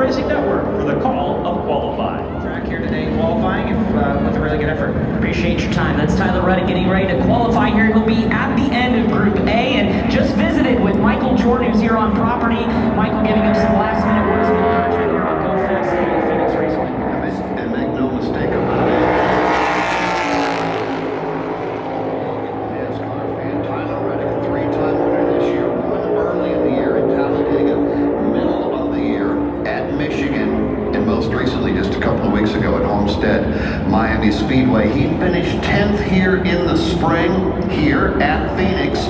Racing Network for the call of qualifying. Track here today, qualifying with a really good effort. Appreciate your time. That's Tyler Reddick getting ready to qualify here. He'll be at the end of Group A and just visited with Michael Jordan, who's here on property. Michael giving him some last-minute words of encouragement here on Go Fast Day at Phoenix Raceway. And make no mistake about it. NASCAR fan Tyler Reddick, a three-time winner this year, won early in the year at Talladega, middle of the year at Michigan, and most recently, just a couple of weeks ago at Homestead, Miami Speedway. He finished 10th here in the spring, here at Phoenix.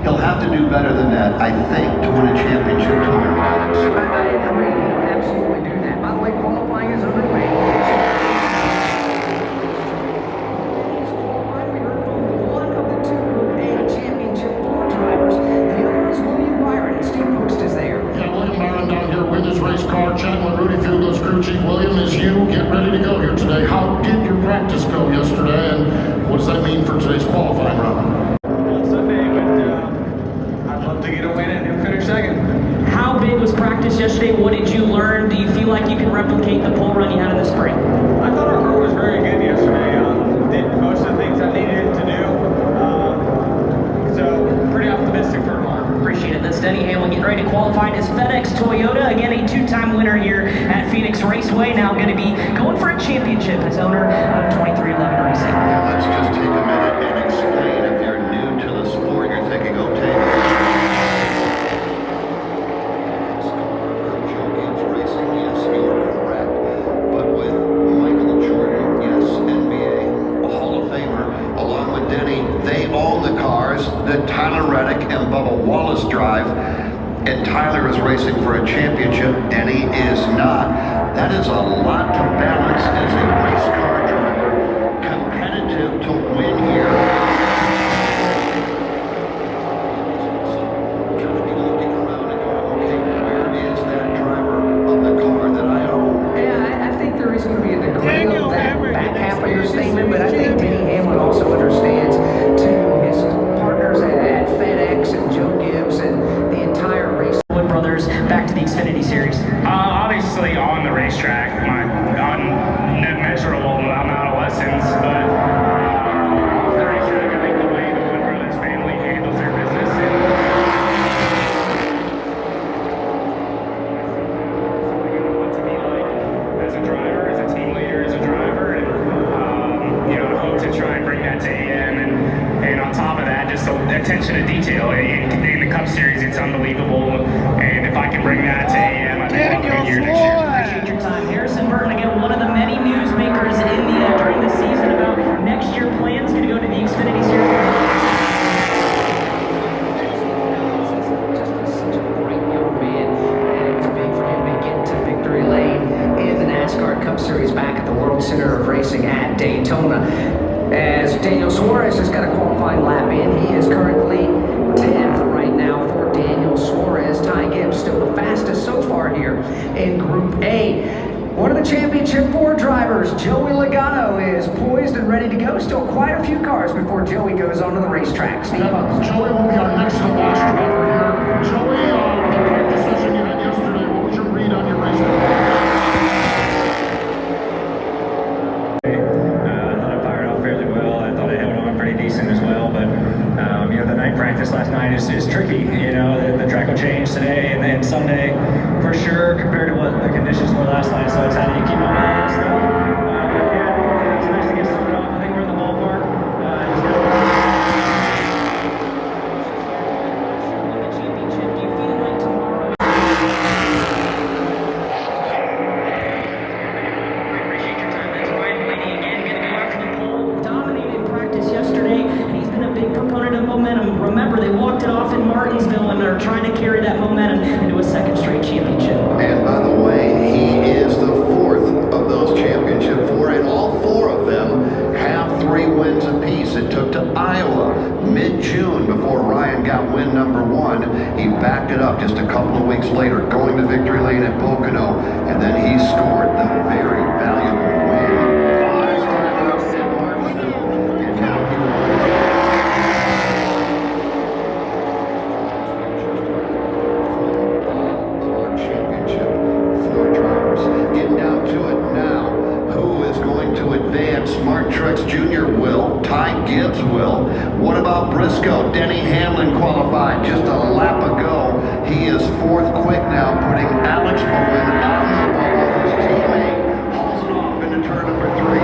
He'll have to do better than that, I think, to win a championship tomorrow. I agree. Absolutely do that. By the way, qualifying is underway. We heard from one of the two Group A Championship 4 drivers. The other is William Byron, and Steve Post is there. Yeah, William Byron down here with his race car, chatting with Rudy Fugo's crew chief. William, as you get ready to go here today, how did your practice go yesterday, and what does that mean for today's qualifying run? Sunday, but I'd love to get a win and finish second. How big was practice yesterday? What did you learn? Do you feel like you can replicate the pole run you had in the spring? I thought our car was very good yesterday. Did most of the things I needed to do. So pretty optimistic for tomorrow. Appreciate it. That's Denny Hamlin getting ready to qualify as FedEx Toyota. Again, a two-time winner here at Phoenix Raceway. Now going to be going for a championship as owner of 2311 Racing. Yeah, let's just take a minute and explain. If you're new to the sport, you're thinking, okay, Joe Gibbs Racing, yes, you're correct. But with Michael Jordan, yes, NBA, a Hall of Famer, along with Denny, they own the cars that Tyler Reddick and Bubba Wallace drive. And Tyler is racing for a championship, Denny is not. That is a lot to balance as a race car driver, competitive to win here. Kind of be looking around and going, okay, where is that driver of the car that I own? Yeah, I think there is going to be a degree of that back half of your statement, but I think Denny Hamlin also understands to his partners at FedEx and Joe Gibbs and the entire race. Brothers, back to the Xfinity Series. Obviously on the racetrack, my unmeasurable amount of lessons, but off the racetrack, I think the way the Wood Brothers family handles their business and what to be like as a driver, as a team leader, as a driver, and I hope to try and bring that to AM, and on top of that, just the attention to detail. In the Cup Series, it's unbelievable, and if I can bring that to AM, I think I'll have a good year next year. Appreciate your time. Harrison Burton, again, one of the many newsmakers in during the season about next year plans going to go to the Xfinity Series. Just such a bright young man, and it was big for him to get to victory lane in the NASCAR Cup Series back at the World Center of Racing at Daytona. As Daniel Suarez has got a qualifying lap in, he is currently 10th right now for Daniel Suarez. Ty Gibbs still the fastest so far here in Group A. One of the Championship 4 drivers, Joey Logano, is poised and ready to go. Still quite a few cars before Joey goes onto the racetrack. Steve? Yeah, Joey will be our next to last driver here. Joey, the practice session you had yesterday, what was your read on your race car? Fairly well. I thought I held on pretty decent as well, but the night practice last night is tricky. The track will change today and then Sunday for sure compared to what the conditions were last night. So it's how do you keep on that stuff. It's nice to get started off. I think we're in the ballpark. Remember, they walked it off in Martinsville and they're trying to carry that momentum into a second straight championship. And by the way, he is the fourth of those championship 4, and all 4 of them have 3 wins apiece. It took to Iowa mid-June before Ryan got win number 1. He backed it up just a couple of weeks later, going to victory lane at Pocono, and then he scored the very valuable win. And now he won. Championship 4 driver. Truex Jr. will. Ty Gibbs will. What about Briscoe? Denny Hamlin qualified just a lap ago. He is fourth quick now, putting Alex Bowman on the bubble. His teammate hauls it off into turn number 3.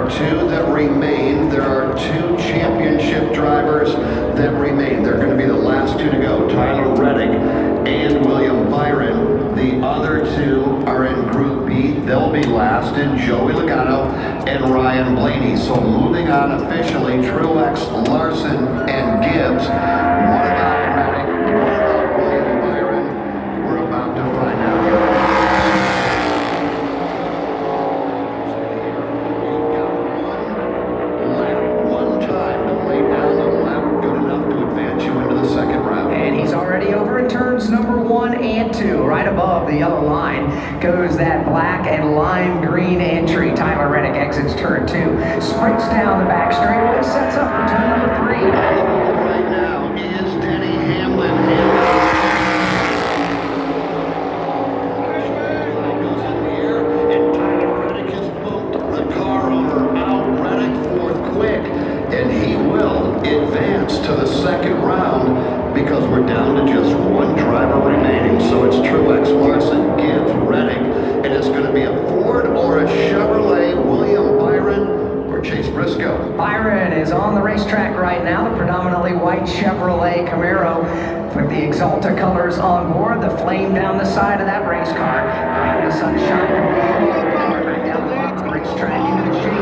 Two that remain. There are 2 championship drivers that remain. They're going to be the last 2 to go. Tyler Reddick and William Byron. The other 2 are in Group B. They'll be last in Joey Logano and Ryan Blaney. So moving on officially, Truex, Larson, and Gibbs. What about Reddick? What about William Byron? We're about to find out. Turns number 1 and 2, right above the yellow line goes that black and lime green entry. Tyler Reddick exits turn 2, sprints down the back straightaway, sets up for turn number 3. Right now is Denny Hamlin. Goes in the air, and Tyler Reddick has bumped the car owner out. Reddick fourth quick, and he will advance to the second round, because we're down to just 1 driver remaining. So it's Truex, Larson, Gibbs, Reddick, and it's going to be a Ford or a Chevrolet, William Byron or Chase Briscoe. Byron is on the racetrack right now, the predominantly white Chevrolet Camaro with the Exalta colors on board, the flame down the side of that race car, the sunshine right down the bottom of the racetrack into the shade.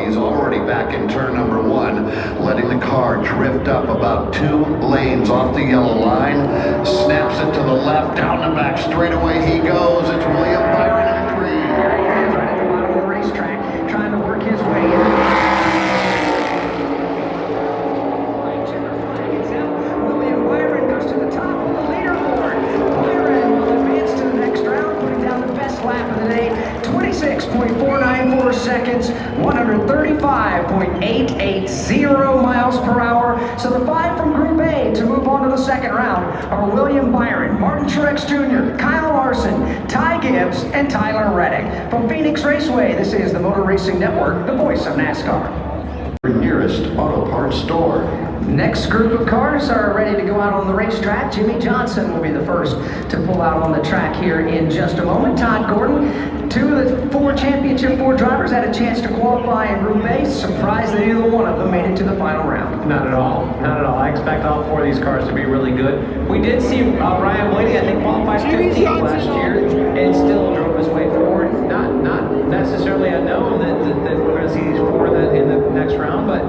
He's already back in turn number 1, letting the car drift up about 2 lanes off the yellow line, snaps it to the left, down the back straightaway he goes. It's William Byron in 3. There he is, right at the bottom of the racetrack, trying to work his way in. William Byron goes to the top of the leaderboard. Byron will advance to the next round, putting down the best lap of the day, 26.494 seconds, 135.880 miles per hour. So the 5 from Group A to move on to the second round are William Byron, Martin Truex Jr., Kyle Larson, Ty Gibbs, and Tyler Reddick. From Phoenix Raceway, this is the Motor Racing Network, the voice of NASCAR. Your nearest auto parts store. Next group of cars are ready to go out on the racetrack. Jimmy Johnson will be the first to pull out on the track here in just a moment. Todd Gordon, 2 of the 4 championship Ford drivers had a chance to qualify in Group A. Surprised that either one of them made it to the final round. Not at all. Not at all. I expect all 4 of these cars to be really good. We did see Ryan Blaney, I think, qualified 15th last year and still drove his way forward. Not necessarily a known that we're going to see these 4 in the next round, but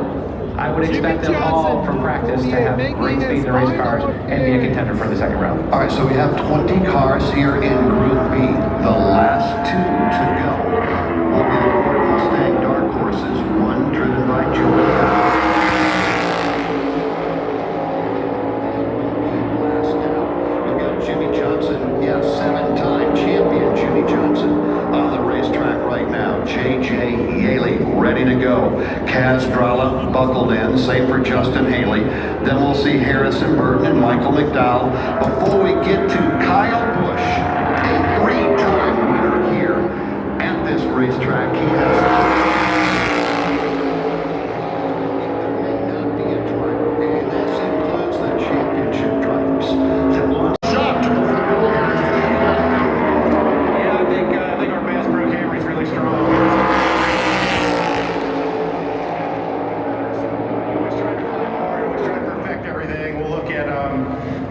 I would expect them all from practice to have great speed in the race cars and be a contender for the second round. All right, so we have 20 cars here in Group B. The last 2 to go will be the Ford Mustang Dark Horses, 1 driven by Joey Logano. Last now, we've got Jimmy Johnson, 7-time champion Jimmy Johnson on the racetrack right now. J.J. Yaley ready to go. Kaz Drala buckled in, same for Justin Haley. Then we'll see Harrison Burton and Michael McDowell before we get to Kyle Busch, a 3-time winner here at this racetrack. He has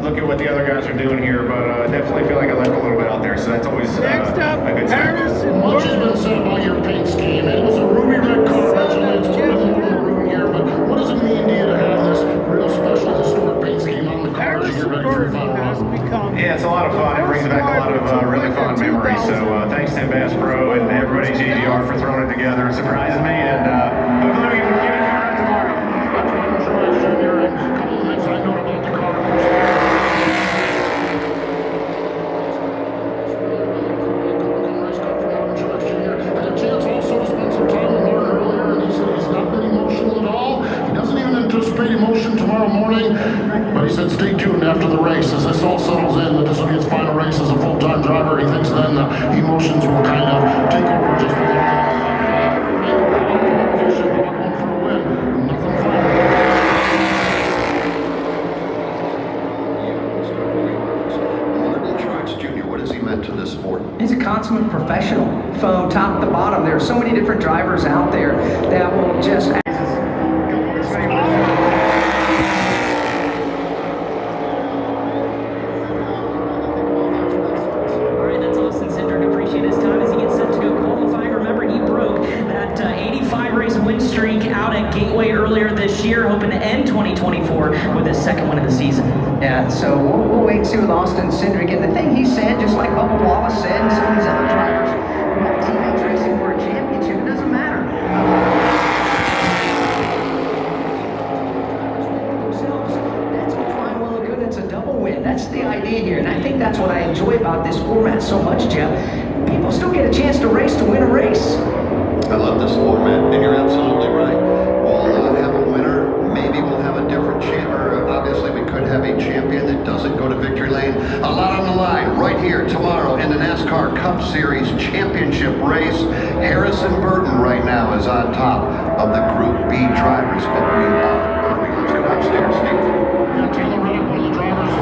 look at what the other guys are doing here, but definitely feel like I left a little bit out there, so that's always Next up, a good sign. Much has been said about your paint scheme. It was a ruby red car originally. It's a little more maroon here, but what does it mean to you to have this real special historic paint scheme on the cars as you get ready for your final run? Yeah, it's a lot of fun. It brings back a lot of really fun memories. So thanks to Bass Pro and everybody at JDR for throwing it together. It surprises me, and hopefully we can get it out tomorrow. A couple of things I know about the car. but he said stay tuned after the race as this all settles in, that this will be his final race as a full-time driver. He thinks then the emotions will kind of take over just a little bit. Going for a win. Nothing final. To this sport. He's a consummate professional from top to bottom. There are so many different drivers out there that will just earlier this year, hoping to end 2024 with his second win of the season. Yeah, so we'll wait and see with Austin Cindric. And the thing he said, just like Bubba Wallace said, and some of these other drivers who have teammates racing for a championship, it doesn't matter. That's fine, well and good. It's a double win. That's the idea here. And I think that's what I enjoy about this format so much, Jeff. People still get a chance to race to win a race. I love this format, and you're absolutely right. We'll have a winner. Maybe we'll have a different champion. Obviously, we could have a champion that doesn't go to victory lane. A lot on the line right here tomorrow in the NASCAR Cup Series Championship race. Harrison Burton right now is on top of the Group B drivers, but we are early. Let's go upstairs, Steve. Yeah, Taylor Reddick, one of the drivers.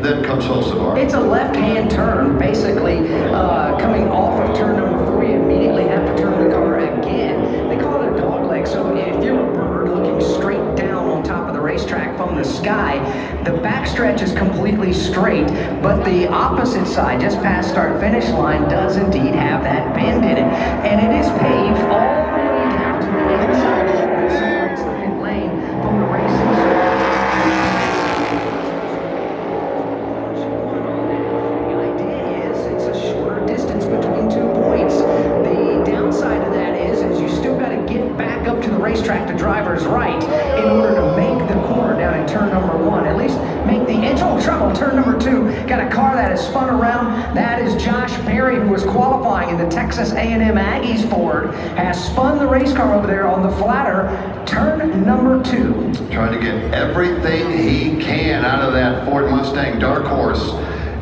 Then comes Hocevar. It's a left-hand turn, basically, coming off of turn number 4. You immediately have to turn the car again. They call it a dog leg, so if you're a bird looking straight down on top of the racetrack from the sky, the backstretch is completely straight, but the opposite side, just past start-finish line, does indeed have that bend in it. And it is paved all the way down to the inside that separates the pit lane from the racing circuit. Racetrack to driver's right in order to make the corner down in turn number 1. At least make the edge. Oh, trouble. Turn number 2. Got a car that is spun around. That is Josh Berry, who was qualifying in the Texas A&M Aggies Ford, has spun the race car over there on the flatter. Turn number 2. Trying to get everything he can out of that Ford Mustang Dark Horse.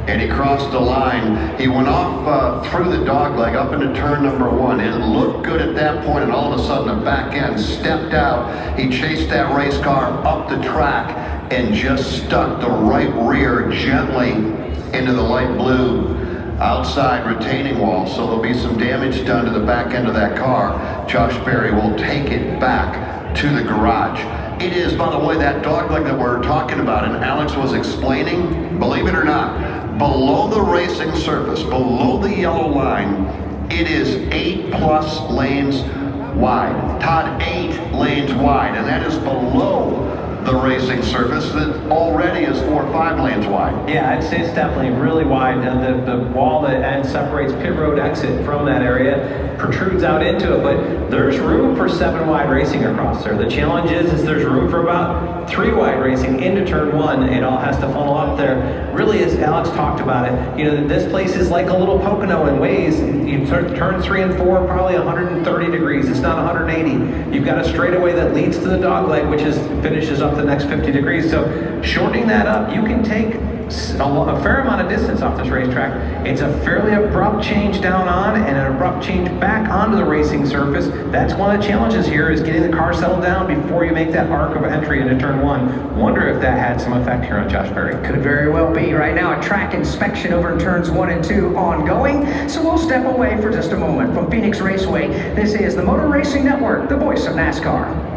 And he crossed the line. He went off through the dogleg up into turn number 1. It looked good at that point, and all of a sudden the back end stepped out. He chased that race car up the track and just stuck the right rear gently into the light blue outside retaining wall. So there'll be some damage done to the back end of that car. Josh Berry will take it back to the garage. It is, by the way, that dogleg that we're talking about, and Alex was explaining, believe it or not, below the racing surface, below the yellow line, it is 8+ lanes wide. Todd, 8 lanes wide, and that is below the racing surface that already is 4 or 5 lanes wide. Yeah, I'd say it's definitely really wide. The wall that separates pit road exit from that area protrudes out into it, but there's room for 7 wide racing across there. The challenge is there's room for about 3 wide racing into turn 1. It all has to funnel up there. Really, as Alex talked about it, you know, this place is like a little Pocono in ways. You turn 3 and 4, probably 130 degrees. It's not 180. You've got a straightaway that leads to the dogleg, which finishes up the next 50 degrees. So shortening that up, you can take a fair amount of distance off this racetrack. It's a fairly abrupt change down on and an abrupt change back onto the racing surface. That's one of the challenges here, is getting the car settled down before you make that arc of entry into turn 1. Wonder if that had some effect here on Josh Berry. Could very well be. Right now, a track inspection over in turns 1 and 2 ongoing. So we'll step away for just a moment from Phoenix Raceway. This is the Motor Racing Network, the voice of NASCAR.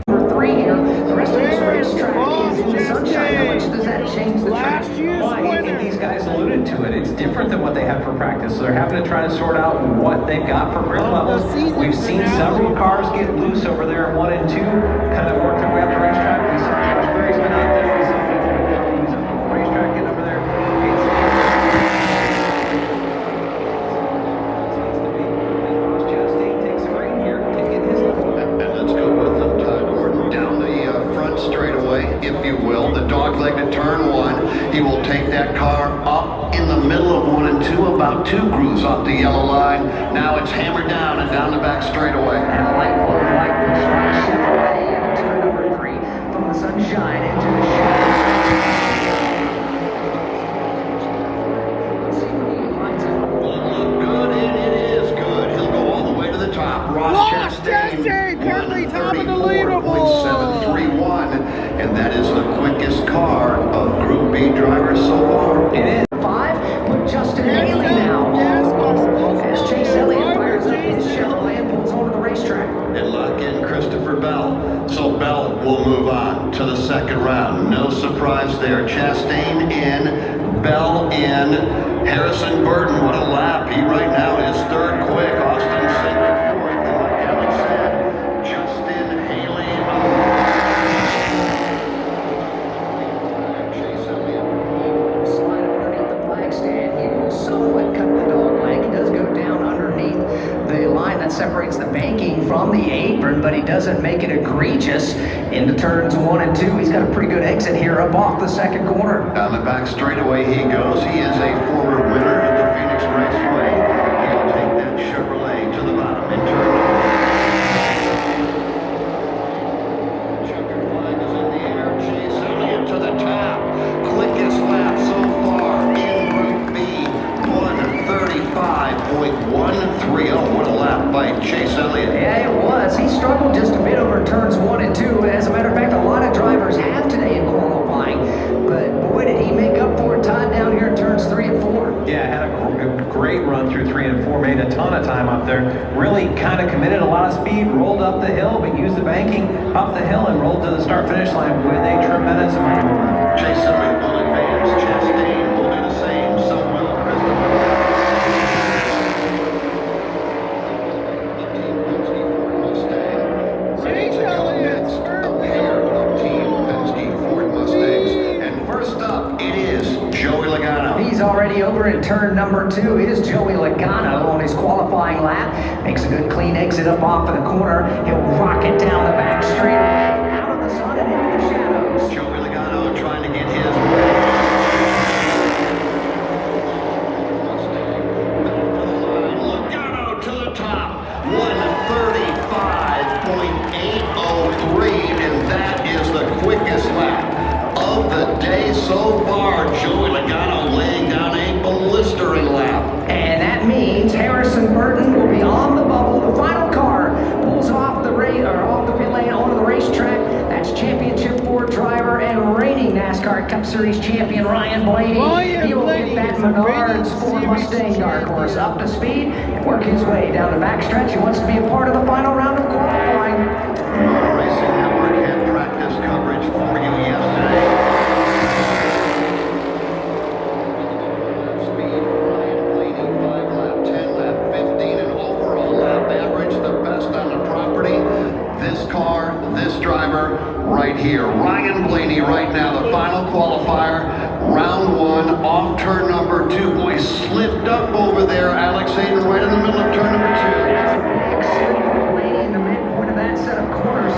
Number 3 here. The rest of this racetrack is in the sunshine. How much does that change the track? Why? And these guys alluded to it. It's different than what they have for practice. So they're having to try to sort out what they've got for grip levels. We've seen several cars get loose over there in 1 and 2, kind of work their way up the racetrack. We saw Josh Berry's been out there. We saw he's up on the racetrack getting over there. If you will, the dogleg to turn 1. He will take that car up in the middle of 1 and 2, about 2 grooves off the yellow line. Now it's hammered down and down the back straightaway. And light blue 34.731, and that is the quickest car of Group B drivers so far. It is 5, but Justin Haley now as Chase Elliott fires up his Chevrolet and pulls onto the racetrack. And lock in Christopher Bell. So Bell will move on to the second round. No surprise there. Chastain in, Bell in, Harrison Burton, what a lap. He right now is third quick. Austin Cindric fourth. And like Alex said, Justin Haley. Chase Elliott. Slide up underneath the flag stand. He will somewhat cut the dog leg. He does go down underneath the line that separates the banking from the apron, but he doesn't make it egregious. Into turns 1 and 2. He's got a pretty good exit here up off the second corner. Down the back straightaway he goes. He is a former winner at the Phoenix Raceway. He'll take that Chevrolet to the bottom in turn. Checkered flag is in the air. Chase Elliott to the top. Quickest lap so far in Group B. 1:35.130. What a lap by Chase Elliott. Yeah, it was. He struggled just a bit over turns 1 and 2. As a matter of fact, a lot of drivers have today in qualifying. But boy, did he make up for it. Todd down here in turns 3 and 4. Yeah, had a great run through 3 and 4, made a ton of time up there. Really kind of committed a lot of speed, rolled up the hill, but used the banking up the hill and rolled to the start-finish line with a tremendous amount of run. Chase Elliott will advance. Chastain will do the same. So will Christopher. He's already over in turn number 2 is Joey Logano on his qualifying lap. Makes a good clean exit up off of the corner. He'll rocket down the back straight out of the sun and into the shadows. Joey Logano trying to get his Logano to the top. 1:35.803, and that is the quickest lap of the day so far. Joey Logano laying down a blistering lap. And that means Harrison Burton will be on the bubble. The final car pulls off the off the pit lane onto the racetrack. That's Championship 4 driver and reigning NASCAR Cup Series champion Ryan Blaney. He will get that Menards Ford Mustang dark horse up to speed and work his way down the backstretch. He wants to be a part of the final round of qualifying. Racing Network had practice coverage for you yesterday. Speed, Ryan Blaney, 5-lap, 10-lap, 15, and overall lap average, the best on the property. This car, this driver, right here. Ryan Blaney right now, the final qualifier, round 1, off turn number 2. Boy, slipped up over there, Alex Hayden, right in the middle of turn number 2. That's a big slip for Blaney in the midpoint of that set of corners.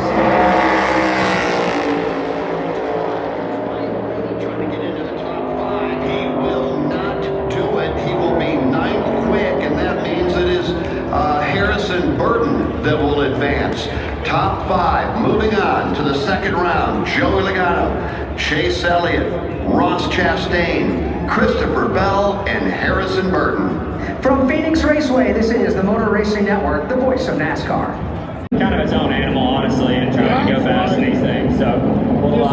Trying to get into the top 5. He will not do it. He will be 9th quick, and that means it is Harrison Burton that will advance. Top 5, moving on to the second round. Joey Logano, Chase Elliott, Ross Chastain, Christopher Bell, and Harrison Burton. From Phoenix Raceway, this is the Motor Racing Network, the voice of NASCAR. Kind of its own animal, honestly, and trying to go fast in these things. So we'll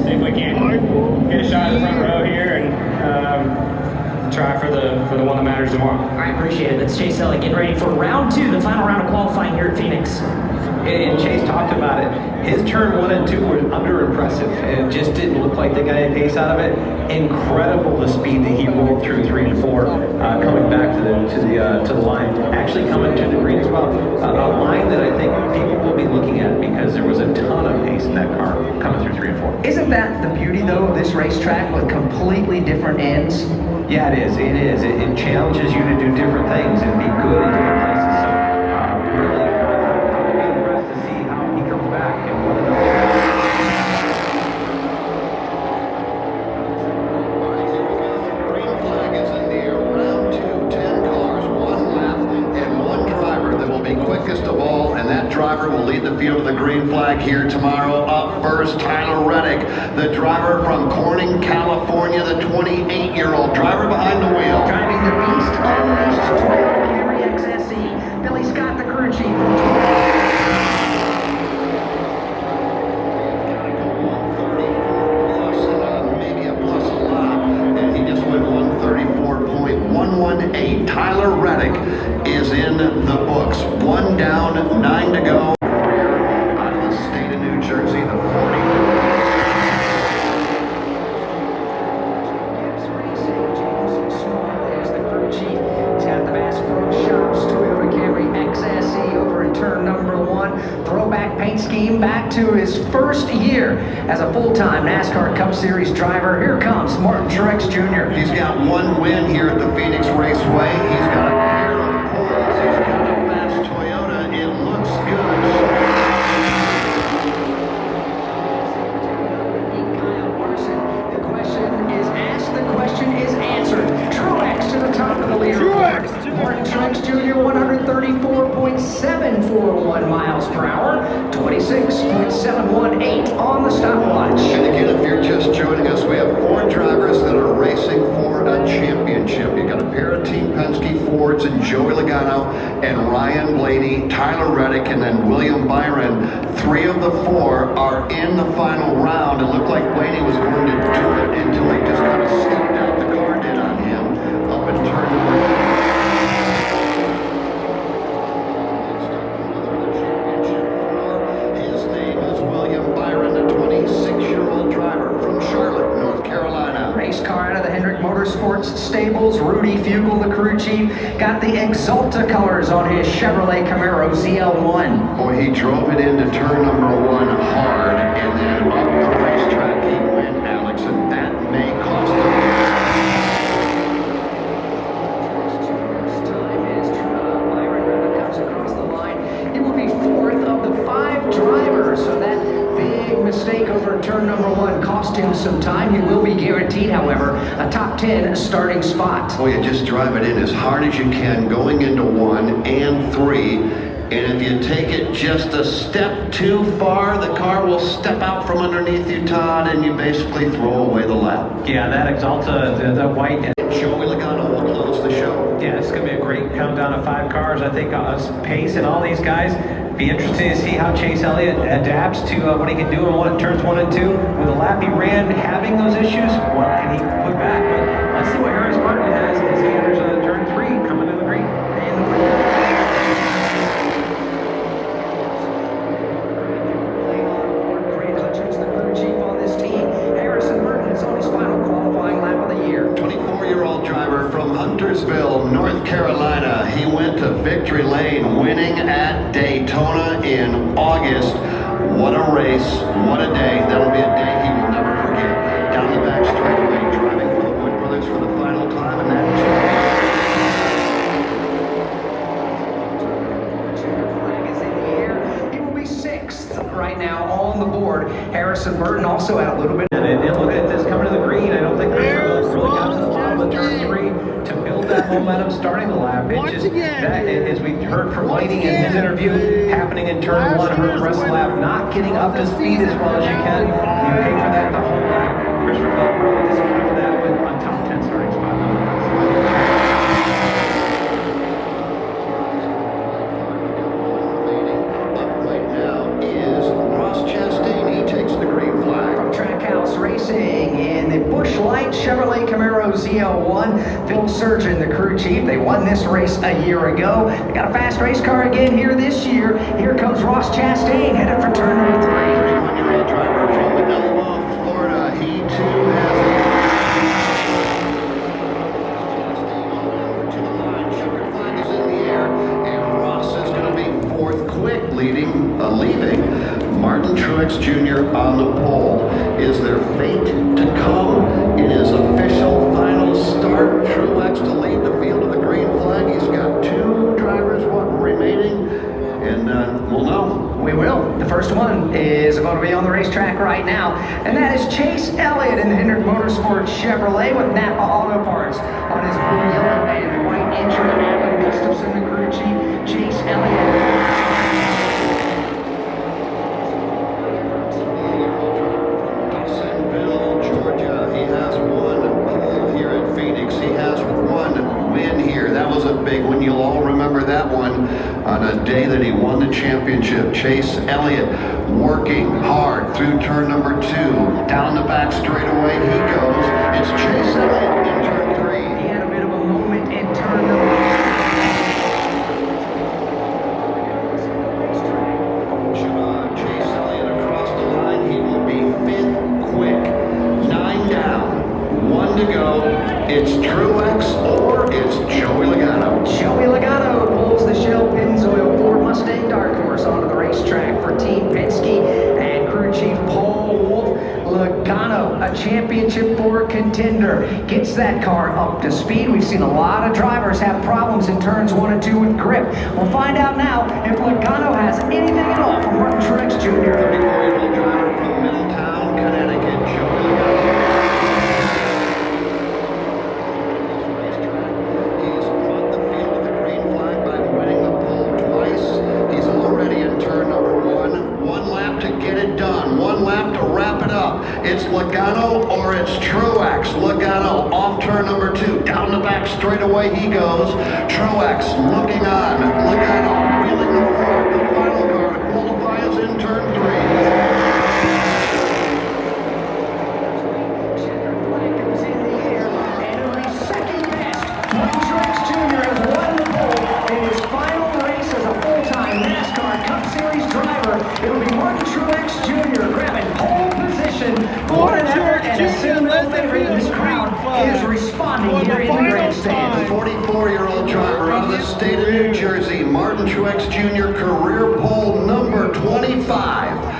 see if we can get a shot in the front row here and try for the one that matters tomorrow. I appreciate it. That's Chase Elliott getting ready for round 2, the final round of qualifying here at Phoenix. And Chase talked about it. His turn 1 and 2 were under impressive. It just didn't look like they got any pace out of it. Incredible the speed that he rolled through 3 and 4, coming back to the line. Actually coming to the green as well. A line that I think people will be looking at because there was a ton of pace in that car coming through 3 and 4. Isn't that the beauty, though, of this racetrack with completely different ends? Yeah, it is. It is. It challenges you to do different things and be good in different places. So really, I'll be impressed to see how he comes back and what Green flag is in the air. Round 2, 10 cars, 1 lap, and 1 driver that will be quickest of all, and that driver will lead the field to the green flag here tomorrow. Up first, Tyler Reddick, the driver from Corning, California, the 28-year-old driver behind the wheel. Driving the Beast Unleashed Toyota Camry XSE, Billy Scott, the crew chief. the books. 1 down, 9 to go. Out of the state of New Jersey, the 40. Throwback paint scheme back to his first year as a full-time NASCAR Cup Series driver. Here comes Martin Truex Jr. He's got 1 win here at the Phoenix Raceway. He's got a pair of poles. He's got a fast Toyota. It looks good. The question is asked, the question is answered. Truex to the top of the leaderboard. Martin Truex Jr. 134.741 miles per hour, 26.718 on the stopwatch. And again, if you're just joining us, we have 4 drivers that are racing for a championship. You got a pair of Team Penske Fords and Joey Logano and Ryan Blaney, Tyler Reddick, and then William Byron. 3 of the 4 are in the final round. It looked like Blaney was going to do it until he just kind of stepped out. The car did on him up in turn number 2. Motorsports Stables, Rudy Fugle, the crew chief, got the Exalta colors on his Chevrolet Camaro ZL1. Boy, he drove it into turn number 1 hard, and then up the racetrack he went, Alex, and that may cost him. Byron comes across the line. He will be 4th of the 5 drivers, so that big mistake over turn number 1 cost him some time. He will be guaranteed, however, a top 10 starting spot. Boy, you just drive it in as hard as you can going into 1 and 3. And if you take it just a step too far, the car will step out from underneath you, Todd, and you basically throw away the lap. Yeah, that Exalta, the white. Joey Logano will close the show. Yeah, it's going to be a great countdown of 5 cars. I think Pace and all these guys. Be interesting to see how Chase Elliott adapts to what he can do in turns 1 and 2. With the lap he ran, having those issues, what can he put back? But let's see what Harris Martin has as he enters turn 3, coming to the green. Grant Hutchins, the crew chief on this team. Harrison Burton is on his final qualifying lap of the year. 24-year-old driver from Huntersville, North Carolina. He went to victory lane, winning at Daytona in August. What a race, what a day. That'll be a day he will never forget. Down the back straightaway, driving for the Wood Brothers for the final time, and that flag is in the air. He will be 6th right now on the board. Harrison Burton also out a little bit. And look at this coming to the green. I don't think really got to the bottom of turn 3 to build that momentum starting the lap. It just, that, as we heard from Blaney in his interview, happening in turn 1, heard the rest of the lap, not getting up to speed as well as you can. You pay for that the whole lap. Christopher Bell probably disappointed with that with a top 10 starting spot. up right now is Ross Chastain. He takes the green flag. From Trackhouse Racing in the Busch Light Chevrolet Camaro ZL1, Phil Surgeon, the crew chief. They won this race a year ago. They got a fast race car again here this year. Here comes Ross Chastain, headed for turn number 3. 31-year-old driver from Avondale, Florida. He too has to the line. Checkered flag is in the air, and Ross is going to be 4th quick, leaving Martin Truex Jr. on the pole. Is there fate to come? It is official final start. Truex to lead the field of the green flag. He's got 2 drivers remaining, and we'll know. We will. The first one is going to be on the racetrack right now, and that is Chase Elliott in the Hendrick Motorsports Chevrolet with Napa Auto Parts on his blue, yellow, and white intro. Adam Gustafson, the crew chief. Chase Elliott. Big one. You'll all remember that one on a day that he won the championship. Chase Elliott working hard through turn number 2. Down the back straightaway he goes. It's Chase Elliott in turn 3. He had a bit of a moment in turn number 2. championship for contender. Gets that car up to speed. We've seen a lot of drivers have problems in turns 1 and 2 with grip. We'll find out now if Logano has anything at all from Martin Truex Jr. 34-year-old driver from Middletown, Connecticut, Joey Logano. He's brought the field to the green flag by winning the pole twice. He's already in turn number 1. 1 lap to get it done. 1 lap to wrap it up. It's Logano or it's Truex. Logano off turn number 2. Down the back straightaway he goes. Truex looking on. Logano wheeling the front. The final car to qualify is in turn 3. It'll be Martin Truex Jr. grabbing pole position more than ever, and a single favorite in this crowd is responding here in the grandstands. 44-year-old driver out of the state of New Jersey, Martin Truex Jr. career pole number 25.